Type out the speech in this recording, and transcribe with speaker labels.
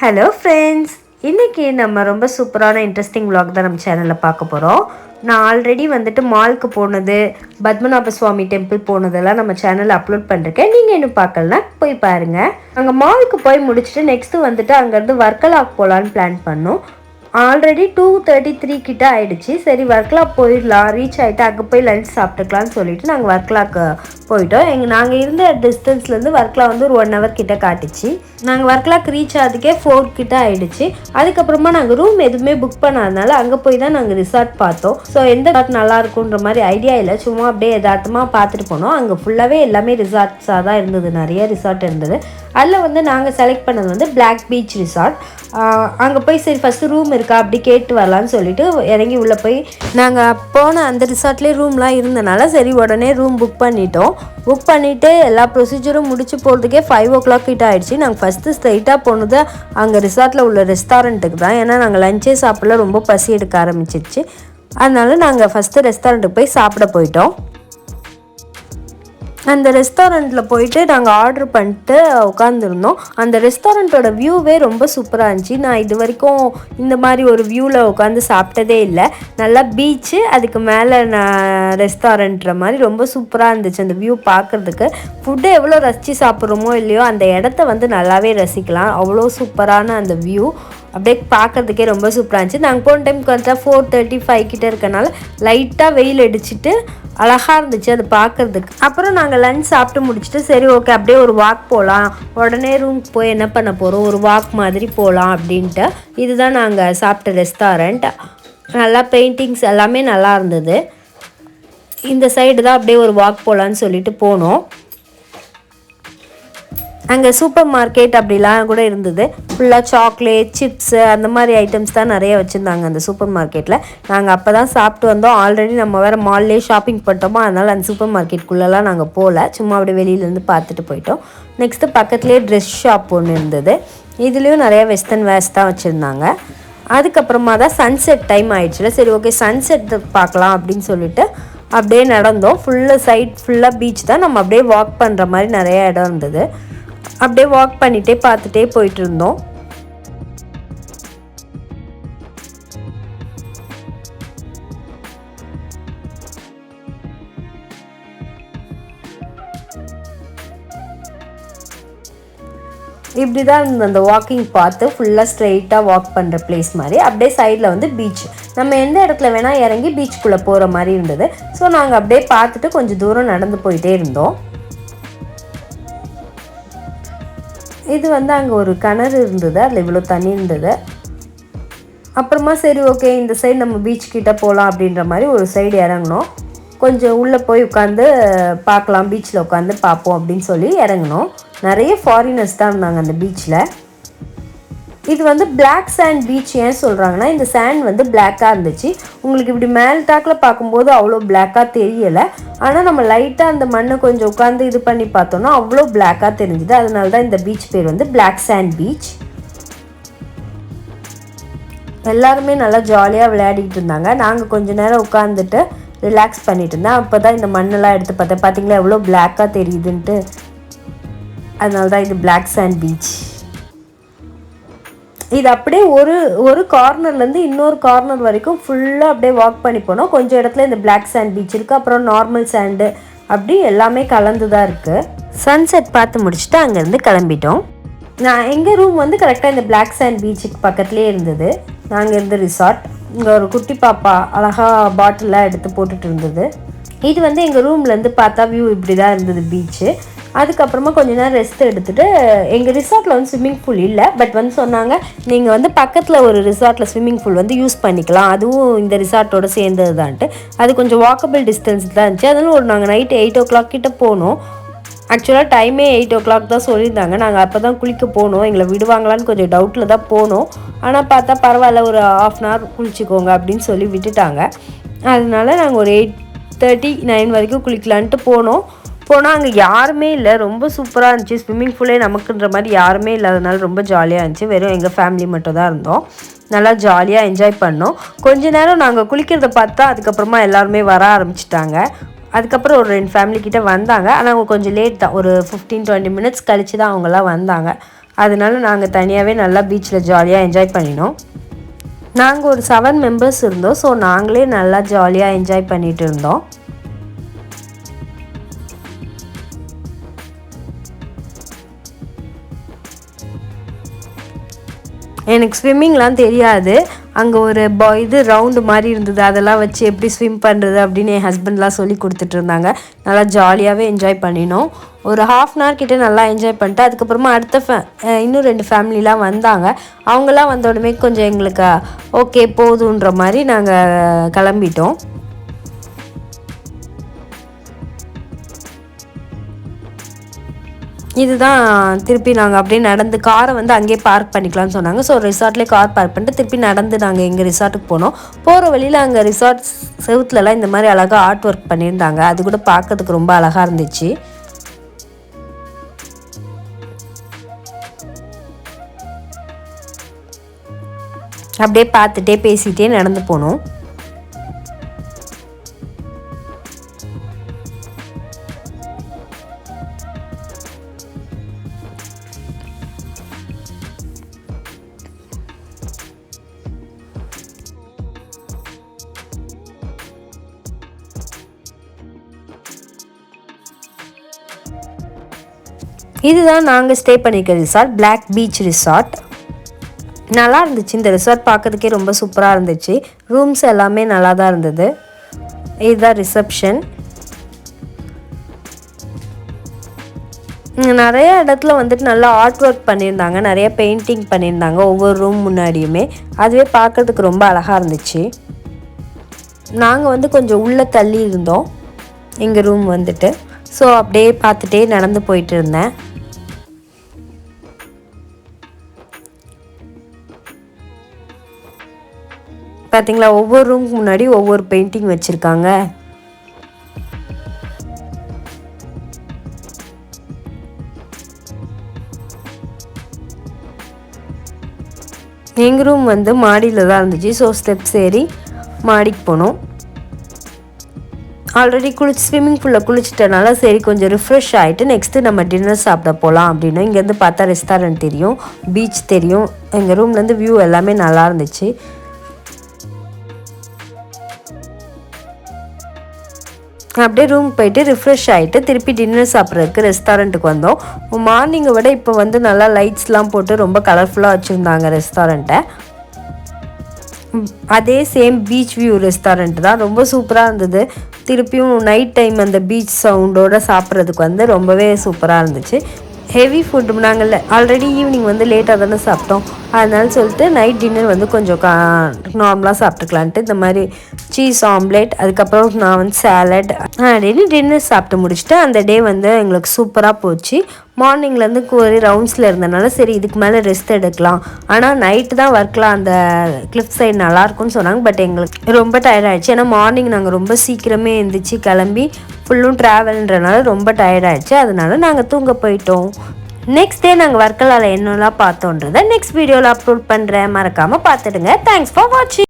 Speaker 1: Hello friends, இன்றைக்கி நம்ம ரொம்ப சூப்பரான இன்ட்ரெஸ்டிங் vlog தான் நம்ம சேனலில் பார்க்க போகிறோம். நான் ஆல்ரெடி வந்துட்டு மாலுக்கு போனது, பத்மநாப சுவாமி டெம்பிள் போனதெல்லாம் நம்ம சேனலில் அப்லோட் பண்ணிருக்கேன். நீங்கள் இன்னும் பார்க்கலனா போய் பாருங்கள். அங்கே மாலுக்கு போய் முடிச்சுட்டு நெக்ஸ்ட்டு வந்துட்டு அங்கேருந்து வர்க்கலாக்கு போகலான்னு பிளான் பண்ணோம். ஆல்ரெடி 2:33 கிட்ட ஆகிடுச்சு. சரி வர்க்கலா போயிடலாம், ரீச் ஆகிட்டு அங்கே போய் லஞ்ச் சாப்பிட்டுக்கலான்னு சொல்லிட்டு நாங்கள் வர்க்கலாக்கு போயிட்டோம். நாங்கள் இருந்த டிஸ்டன்ஸ்லேருந்து வர்க்கலா வந்து ஒரு 1 hour கிட்ட காட்டுச்சு. நாங்கள் வர்க்கலாக்கு ரீச் ஆகிறதுக்கே 4 கிட்ட ஆகிடுச்சு. அதுக்கப்புறமா நாங்கள் ரூம் எதுவுமே புக் பண்ணாதனால அங்கே போய் தான் நாங்கள் ரிசார்ட் பார்த்தோம். ஸோ எந்த ரிசார்ட் நல்லா இருக்குன்ற மாதிரி ஐடியா இல்லை, சும்மா அப்படியே யதார்த்தமாக பார்த்துட்டு போனோம். அங்கே ஃபுல்லாகவே எல்லாமே ரிசார்ட்ஸாக தான் இருந்தது, நிறைய ரிசார்ட் இருந்தது. அதில் வந்து நாங்கள் செலக்ட் பண்ணது வந்து பிளாக் பீச் ரிசார்ட். அங்கே போய் சரி ஃபஸ்ட்டு ரூம் இருக்கா அப்படி கேட்டு வரலான்னு சொல்லிட்டு இறங்கி உள்ளே போய் நாங்கள் போன அந்த ரிசார்ட்லேயே ரூம்லாம் இருந்தனால சரி உடனே ரூம் புக் பண்ணிட்டோம். புக் பண்ணிவிட்டு எல்லா ப்ரொசீஜரும் முடிச்சு போகிறதுக்கே 5 o'clock கிட்ட ஆகிடுச்சு. நாங்கள் ஃபஸ்ட்டு ஸ்ட்ரைட்டாக போனது அங்கே ரிசார்ட்டில் உள்ள ரெஸ்டாரண்ட்டுக்கு தான். ஏன்னா நாங்கள் லஞ்சே சாப்பிடல, ரொம்ப பசி எடுக்க ஆரம்பிச்சிருச்சு. அதனால நாங்கள் ஃபஸ்ட்டு ரெஸ்டாரண்ட்டுக்கு போய் சாப்பிட போயிட்டோம். அந்த ரெஸ்டாரண்ட்டில் போயிட்டு நாங்கள் ஆர்டர் பண்ணிட்டு உட்காந்துருந்தோம். அந்த ரெஸ்டாரண்ட்டோட வியூவே ரொம்ப சூப்பராக இருந்துச்சு. நான் இது வரைக்கும் இந்த மாதிரி ஒரு வியூவில் உட்காந்து சாப்பிட்டதே இல்லை. நல்லா பீச்சு, அதுக்கு மேலே ரெஸ்டாரண்ட்ற மாதிரி ரொம்ப சூப்பராக இருந்துச்சு அந்த வியூ பார்க்குறதுக்கு. ஃபுட்டு எவ்வளோ ரசித்து சாப்பிட்றோமோ இல்லையோ அந்த இடத்த வந்து நல்லாவே ரசிக்கலாம். அவ்வளோ சூப்பரான அந்த வியூ அப்படியே பார்க்குறதுக்கே ரொம்ப சூப்பராக இருந்துச்சு. நாங்கள் போன டைம் கரெக்டாக 4:35 கிட்ட இருக்கனால லைட்டாக வெயில் அடிச்சுட்டு அழகாக இருந்துச்சு அது பார்க்குறதுக்கு. அப்புறம் நாங்கள் லஞ்ச் சாப்பிட்டு முடிச்சுட்டு சரி ஓகே அப்படியே ஒரு வாக் போகலாம், உடனே ரூமுக்கு போய் என்ன பண்ண போகிறோம், ஒரு வாக் மாதிரி போகலாம் அப்படின்ட்டு. இதுதான் நாங்கள் சாப்பிட்ட ரெஸ்டாரண்ட். நல்லா பெயிண்டிங்ஸ் எல்லாமே நல்லா இருந்தது. இந்த சைடு தான் அப்படியே ஒரு வாக் போகலான்னு சொல்லிட்டு போனோம். அங்கே சூப்பர் மார்க்கெட் அப்படிலாம் கூட இருந்தது. ஃபுல்லாக சாக்லேட், சிப்ஸு அந்த மாதிரி ஐட்டம்ஸ் தான் நிறைய வச்சுருந்தாங்க அந்த சூப்பர் மார்க்கெட்டில். நாங்கள் அப்போ தான் சாப்பிட்டு வந்தோம். ஆல்ரெடி நம்ம வேறு மால்லே ஷாப்பிங் பண்ணிட்டோமோ, அதனால் அந்த சூப்பர் மார்க்கெட்டுக்குள்ளெல்லாம் நாங்கள் போகல, சும்மா அப்படியே வெளியிலேருந்து பார்த்துட்டு போயிட்டோம். நெக்ஸ்ட்டு பக்கத்துலேயே ட்ரெஸ் ஷாப் ஒன்று இருந்தது. இதுலேயும் நிறைய வெஸ்டர்ன் வேர்ஸ் தான் வச்சுருந்தாங்க. அதுக்கப்புறமா தான் சன்செட் டைம் ஆகிடுச்சுல, சரி ஓகே சன்செட் பார்க்கலாம் அப்படின்னு சொல்லிட்டு அப்படியே நடந்தோம். ஃபுல்லாக பீச் தான், நம்ம அப்படியே வாக் பண்ணுற மாதிரி நிறைய இடம் இருந்தது. அப்படியே வாக் பண்ணிகிட்டே பார்த்துட்டே போயிட்டு இருந்தோம். இப்படி தான் அந்த வாக்கிங் பார்த்து ஃபுல்லாக ஸ்ட்ரெயிட்டாக வாக் பண்ணுற பிளேஸ் மாதிரி. அப்படியே சைடில் வந்து பீச், நம்ம எந்த இடத்துல வேணால் இறங்கி பீச்சுக்குள்ளே போகிற மாதிரி இருந்தது. ஸோ நாங்கள் அப்படியே பார்த்துட்டு கொஞ்சம் தூரம் நடந்து போயிட்டே இருந்தோம். இது வந்து அங்கே ஒரு கிணறு இருந்தது, அதில் இவ்வளோ தண்ணி இருந்தது. அப்புறமா சரி ஓகே இந்த சைடு நம்ம பீச் கிட்டே போகலாம் அப்படின்ற மாதிரி ஒரு சைடு இறங்கினோம். கொஞ்சம் உள்ளே போய் உட்காந்து பார்க்கலாம், பீச்சில் உட்காந்து பார்ப்போம் அப்படின்னு சொல்லி இறங்கினோம். நிறைய ஃபாரினர்ஸ் தான் இருந்தாங்க அந்த பீச்சில். இது வந்து பிளாக் சாண்ட் பீச். ஏன் சொல்கிறாங்கன்னா இந்த சாண்ட் வந்து பிளாக்காக இருந்துச்சு. உங்களுக்கு இப்படி மேல் டாக்கில் பார்க்கும்போது அவ்வளோ பிளாக்காக தெரியலை, ஆனால் நம்ம லைட்டாக அந்த மண்ணை கொஞ்சம் உட்காந்து இது பண்ணி பார்த்தோன்னா அவ்வளோ பிளாக்காக தெரிஞ்சுது. அதனால தான் இந்த பீச் பேர் வந்து பிளாக் சாண்ட் பீச். எல்லாருமே நல்லா ஜாலியாக விளையாடிக்கிட்டு இருந்தாங்க. நாங்கள் கொஞ்சம் நேரம் உட்காந்துட்டு ரிலாக்ஸ் பண்ணிட்டு இருந்தேன். அப்போ தான் இந்த மண்ணெல்லாம் எடுத்து பார்த்தேன். பார்த்தீங்களா எவ்வளோ பிளாக்காக தெரியுதுன்ட்டு. அதனால தான் இது பிளாக் சாண்ட் பீச். இது அப்படியே ஒரு கார்னர்லேருந்து இன்னொரு கார்னர் வரைக்கும் ஃபுல்லாக அப்படியே வாக் பண்ணி போனோம். கொஞ்சம் இடத்துல இந்த பிளாக் சாண்ட் பீச் இருக்குது, அப்புறம் நார்மல் சாண்டு, அப்படி எல்லாமே கலந்து தான் இருக்குது. சன்செட் பார்த்து முடிச்சுட்டு அங்கேருந்து கிளம்பிட்டோம். எங்கள் ரூம் வந்து கரெக்டாக இந்த பிளாக் சாண்ட் பீச்சுக்கு பக்கத்துலேயே இருந்தது. நாங்கள் இருந்த ரிசார்ட். இங்கே ஒரு குட்டி பாப்பா அழகாக பாட்டிலாம் எடுத்து போட்டுட்டு இருந்தது. இது வந்து எங்கள் ரூம்லேருந்து பார்த்தா வியூ இப்படி தான் இருந்தது பீச்சு. அதுக்கப்புறமா கொஞ்ச நேரம் ரெஸ்ட் எடுத்துகிட்டு எங்கள் ரிசார்ட்டில் வந்து ஸ்விம்மிங் பூல் இல்லை, பட் வந்து சொன்னாங்க நீங்கள் வந்து பக்கத்தில் ஒரு ரிசார்ட்டில் ஸ்விம்மிங் பூல் வந்து யூஸ் பண்ணிக்கலாம், அதுவும் இந்த ரிசார்ட்டோடு சேர்ந்தது தான்ட்டு. அது கொஞ்சம் வாக்கபிள் டிஸ்டன்ஸ் தான் இருந்துச்சு. அதனால நாங்கள் நைட்டு 8 o'clock கிட்ட போனோம். ஆக்சுவலாக டைமே 8 o'clock தான் சொல்லியிருந்தாங்க. நாங்கள் அப்போ தான் குளிக்க போனோம். எங்களை விடுவாங்களான்னு கொஞ்சம் டவுட்டில் தான் போனோம். ஆனால் பார்த்தா பரவாயில்ல, ஒரு 1/2 hour குளிச்சிக்கோங்க அப்படின்னு சொல்லி விட்டுட்டாங்க. அதனால நாங்கள் ஒரு 8:39 வரைக்கும் குளிக்கலான்ட்டு போனோம். அங்கே யாருமே இல்லை, ரொம்ப சூப்பராக இருந்துச்சு. ஸ்விம்மிங் பூலே நமக்குன்ற மாதிரி யாருமே இல்லாதனால ரொம்ப ஜாலியாக இருந்துச்சு. வெறும் எங்கள் ஃபேமிலி மட்டும் தான் இருந்தோம். நல்லா ஜாலியாக என்ஜாய் பண்ணோம். கொஞ்ச நேரம் நாங்கள் குளிக்கிறத பார்த்தா அதுக்கப்புறமா எல்லாருமே வர ஆரம்பிச்சிட்டாங்க. அதுக்கப்புறம் ஒரு 2 ஃபேமிலி கிட்டே வந்தாங்க. ஆனால் அவங்க கொஞ்சம் லேட் தான், ஒரு 15-20 minutes கழித்து தான் அவங்களாம் வந்தாங்க. அதனால நாங்கள் தனியாகவே நல்லா பீச்சில் ஜாலியாக என்ஜாய் பண்ணினோம். நாங்கள் ஒரு 7 மெம்பர்ஸ் இருந்தோம். ஸோ நாங்களே நல்லா ஜாலியாக என்ஜாய் பண்ணிகிட்டு இருந்தோம். எனக்கு ஸ்விம்மிங்லாம் தெரியாது. அங்கே ஒரு இது ரவுண்டு மாதிரி இருந்தது, அதெல்லாம் வச்சு எப்படி ஸ்விம் பண்ணுறது அப்படின்னு என் ஹஸ்பண்ட்லாம் சொல்லி கொடுத்துட்டு இருந்தாங்க. நல்லா ஜாலியாகவே என்ஜாய் பண்ணினோம். ஒரு 1/2 hour கிட்டே நல்லா என்ஜாய் பண்ணிட்டு அதுக்கப்புறமா இன்னும் 2 ஃபேமிலிலாம் வந்தாங்க. அவங்களாம் வந்த உடனே கொஞ்சம் எங்களுக்கு ஓகே போதுன்ற மாதிரி நாங்கள் கிளம்பிட்டோம். இதுதான் திருப்பி நாங்கள் அப்படியே நடந்து காரை வந்து அங்கேயே பார்க் பண்ணிக்கலாம்னு சொன்னாங்க. ஸோ ரிசார்ட்லேயே கார் பார்க் பண்ணிட்டு திருப்பி நடந்து நாங்கள் எங்கள் ரிசார்ட்டுக்கு போனோம். போகிற வழியில் அங்கே ரிசார்ட் செவுத்துலலாம் இந்த மாதிரி அழகாக ஆர்ட் ஒர்க் பண்ணியிருந்தாங்க. அது கூட பார்க்கறதுக்கு ரொம்ப அழகாக இருந்துச்சு. அப்படியே பார்த்துட்டே பேசிகிட்டே நடந்து போனோம். இதுதான் நாங்கள் ஸ்டே பண்ணியிருக்க ரிசார்ட், பிளாக் பீச் ரிசார்ட். நல்லா இருந்துச்சு. இந்த ரிசார்ட் பார்க்கறதுக்கே ரொம்ப சூப்பராக இருந்துச்சு. ரூம்ஸ் எல்லாமே நல்லா தான் இருந்தது. இதுதான் ரிசப்ஷன். நிறைய இடத்துல வந்துட்டு நல்லா ஆர்ட் ஒர்க் பண்ணியிருந்தாங்க, நிறைய பெயிண்டிங் பண்ணியிருந்தாங்க ஒவ்வொரு ரூம் முன்னாடியுமே. அதுவே பார்க்குறதுக்கு ரொம்ப அழகாக இருந்துச்சு. நாங்கள் வந்து கொஞ்சம் உள்ளே தள்ளி இருந்தோம் எங்கள் ரூம் வந்துட்டு. ஸோ அப்படியே பார்த்துட்டே நடந்து போயிட்டு இருந்தேன். பார்த்தீங்களா, ஒவ்வொரு ரூமுக்கு முன்னாடி ஒவ்வொரு பெயிண்டிங் வச்சுருக்காங்க. எங்கள் ரூம் வந்து மாடியில் தான் இருந்துச்சு. ஸோ ஸ்டெப்ஸ் ஏறி மாடிக்கு போனோம். ஆல்ரெடி ஸ்விம்மிங் பூலில் குளிச்சிட்டனால சரி கொஞ்சம் ரிஃப்ரெஷ் ஆகிட்டு நெக்ஸ்ட்டு நம்ம டின்னர் சாப்பிட போகலாம் அப்படின்னு. இங்கேருந்து பார்த்தா ரெஸ்டாரண்ட் தெரியும், பீச் தெரியும். எங்கள் ரூம்லேருந்து வியூ எல்லாமே நல்லா இருந்துச்சு. அப்படியே ரூம் போயிட்டு ரிஃப்ரெஷ் ஆகிட்டு திருப்பி டின்னர் சாப்பிட்றதுக்கு ரெஸ்டாரண்ட்டுக்கு வந்தோம். மார்னிங்கை விட இப்போ வந்து நல்லா லைட்ஸ்லாம் போட்டு ரொம்ப கலர்ஃபுல்லாக வச்சுருந்தாங்க ரெஸ்டாரண்ட்டை. அதே சேம் பீச் வியூ ரெஸ்டாரண்ட் தான், ரொம்ப சூப்பராக இருந்தது. திருப்பியும் நைட் டைம் அந்த பீச் சவுண்டோடு சாப்பிட்றதுக்கு வந்து ரொம்பவே சூப்பராக இருந்துச்சு. ஹெவி ஃபுட் நாங்கள் ஆல்ரெடி ஈவினிங் வந்து லேட்டாக தானே சாப்பிட்டோம். அதனால சொல்லிட்டு நைட் டின்னர் வந்து கொஞ்சம் நார்மலாக சாப்பிட்டுக்கலான்ட்டு இந்த மாதிரி சீஸ் ஆம்லேட், அதுக்கப்புறம் நான் வந்து சேலட் அப்படின்னு டின்னர் சாப்பிட்டு முடிச்சுட்டு அந்த டே வந்து எங்களுக்கு சூப்பராக போச்சு. மார்னிங்லேருந்து ஒரு ரவுண்ட்ஸில் இருந்தனால சரி இதுக்கு மேலே ரெஸ்ட் எடுக்கலாம். ஆனால் நைட்டு தான் வர்க்கலா அந்த கிளிஃப் சைடு நல்லாயிருக்கும்னு சொன்னாங்க. பட் எங்களுக்கு ரொம்ப டயர்ட் ஆகிடுச்சு. ஏன்னா மார்னிங் நாங்கள் ரொம்ப சீக்கிரமே எழுந்திரிச்சு கிளம்பி ஃபுல்லும் ட்ராவல்ன்றனால ரொம்ப டயர்ட் ஆகிடுச்சு. அதனால நாங்கள் தூங்க போயிட்டோம். நெக்ஸ்ட் டே நாங்கள் வர்க்கலாவில் என்னெல்லாம் பார்த்தோன்றதை நெக்ஸ்ட் வீடியோவில் அப்லோட் பண்ணுறேன். மறக்காமல் பார்த்துடுங்க. தேங்க்ஸ் ஃபார் வாட்சிங்.